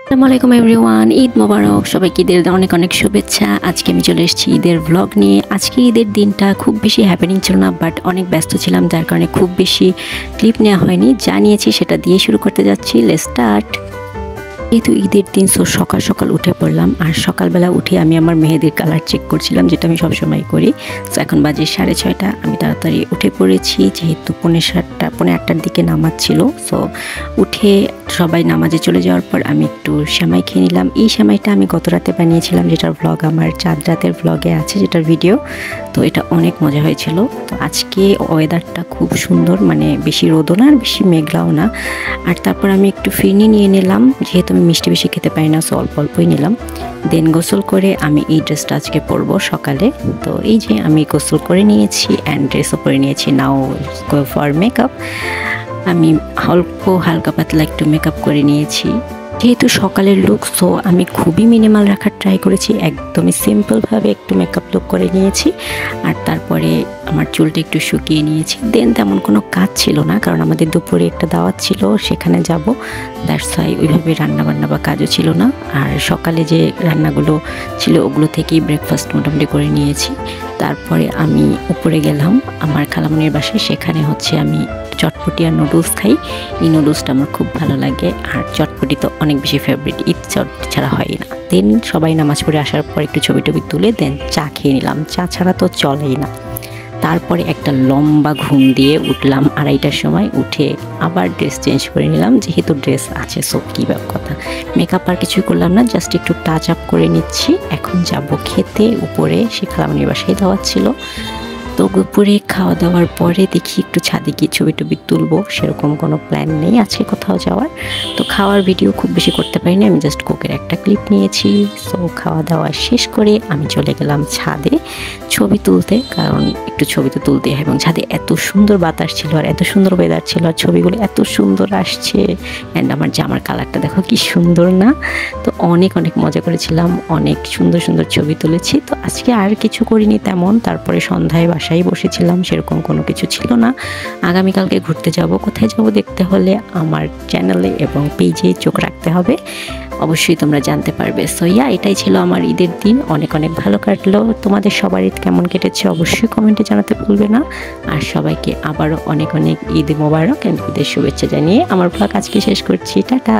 আসসালামু আলাইকুম এভরিওয়ান, ঈদ মোবারক। সবাইকে ঈদের অনেক অনেক শুভেচ্ছা। আজকে আমি চলে এসেছি ঈদের ব্লগ নিয়ে। আজকে ঈদের দিনটা খুব বেশি হ্যাপেনিং ছিল না, বাট অনেক ব্যস্ত ছিলাম, যার কারণে খুব বেশি ক্লিপ নেওয়া হয়নি। যা নিয়েছি সেটা দিয়ে শুরু করতে যাচ্ছি। Let's start. যেহেতু ঈদের দিন, সো সকাল সকাল উঠে পড়লাম। আর সকালবেলা উঠে আমি আমার মেহেদির কালার চেক করছিলাম, যেটা আমি সবসময় করি। সো এখন বাজে 6:30। আমি তাড়াতাড়ি উঠে পড়েছি, যেহেতু 7:45-8টার দিকে নামাজ ছিল। সো উঠে সবাই নামাজে চলে যাওয়ার পর আমি একটু সেমাই খেয়ে নিলাম। এই সেমাইটা আমি গত রাতে বানিয়েছিলাম, যেটার ব্লগ আমার চাঁদ রাতের ব্লগে আছে, যেটার ভিডিও। তো এটা অনেক মজা হয়েছিল। তো আজকে ওয়েদারটা খুব সুন্দর, মানে বেশি রোদও না আর বেশি মেঘলাও না। আর তারপর আমি একটু ফিরনি নিয়ে নিলাম, যেহেতু আমি মিষ্টি বেশি খেতে পারি না, সো অল্প অল্পই নিলাম। দেন গোসল করে আমি এই ড্রেসটা আজকে পরবো সকালে। তো এই যে আমি গোসল করে নিয়েছি অ্যান্ড ড্রেসও পরে নিয়েছি। নাও গো ফর মেকআপ। আমি হালকা পাতলা একটু মেকআপ করে নিয়েছি, যেহেতু সকালের লুক। সো আমি খুবই মিনিমাল রাখার ট্রাই করেছি, একদমই সিম্পলভাবে একটু মেকআপ লুক করে নিয়েছি। আর তারপরে আমার চুলটা একটু শুকিয়ে নিয়েছি। দেন তেমন কোনো কাজ ছিল না, কারণ আমাদের দুপুরে একটা দাওয়াত ছিল, সেখানে যাব। দ্যাটস ওয়াই ওইভাবে রান্নাবান্না বা কাজও ছিল না। আর সকালে যে রান্নাগুলো ছিল ওগুলো থেকেই ব্রেকফাস্ট মোটামুটি করে নিয়েছি। তারপরে আমি উপরে গেলাম আমার খালামণির বাসায়। সেখানে আমি চটপটি আর নুডলস খাই। এই নুডলসটা আমার খুব ভালো লাগে, আর চটপটি তো অনেক বেশি ফেভারিট, ঈদ ছাড়া হয় না। দেন সবাই নামাজ পড়ে আসার পর একটু ছবি টবি তুলে দেন চা খেয়ে নিলাম। চা ছাড়া তো চলেই না। তারপরে একটা লম্বা ঘুম দিয়ে উঠলাম 2:30টার সময়। উঠে আবার ড্রেস চেঞ্জ করে নিলাম, যেহেতু ড্রেস আছে। সো কী কথা, মেকআপ আর কিছুই করলাম না, জাস্ট একটু টাচ আপ করে নিচ্ছি। এখন যাব খেতে উপরে, সে খালামণির বাসায় দাওয়াত ছিল। তো দুপুরে খাওয়া দাওয়ার পরে দেখি একটু ছাদে গিয়ে ছবি টবি তুলবো, সেরকম কোনো প্ল্যান নেই আজকে কোথাও যাওয়ার। তো খাওয়ার ভিডিও খুব বেশি করতে পারিনি, আমি জাস্ট কোকের একটা ক্লিপ নিয়েছি। সো খাওয়া দাওয়া শেষ করে আমি চলে গেলাম ছাদে ছবি তুলতে, কারণ একটু ছবি তো তুলতে হয়। এবং ছাদে এত সুন্দর বাতাস ছিল আর এত সুন্দর ওয়েদার ছিল, আর ছবিগুলো এত সুন্দর আসছে। অ্যান্ড আমার জামার কালারটা দেখো কি সুন্দর না? তো অনেক অনেক মজা করেছিলাম, অনেক সুন্দর সুন্দর ছবি তুলেছি। তো আজকে আর কিছু করিনি তেমন। তারপরে সন্ধ্যায় বাসায় বসেছিলাম, সেরকম কোনো কিছু ছিল না। আগামীকালকে ঘুরতে যাব। কোথায় যাব দেখতে হলে আমার চ্যানেলে এবং পেজে চোখ রাখতে হবে, অবশ্যই তোমরা জানতে পারবে। সো এটাই ছিল আমার ঈদের দিন, অনেক অনেক ভালো কাটলো। তোমাদের সবার ঈদ কেমন কেটেছে অবশ্যই কমেন্টে জানাতে ভুলবে না। আর সবাইকে আবারও অনেক অনেক ঈদ মোবারক অ্যান্ড ঈদের শুভেচ্ছা জানিয়ে আমার ব্লগ আজকে শেষ করছি। টাটা।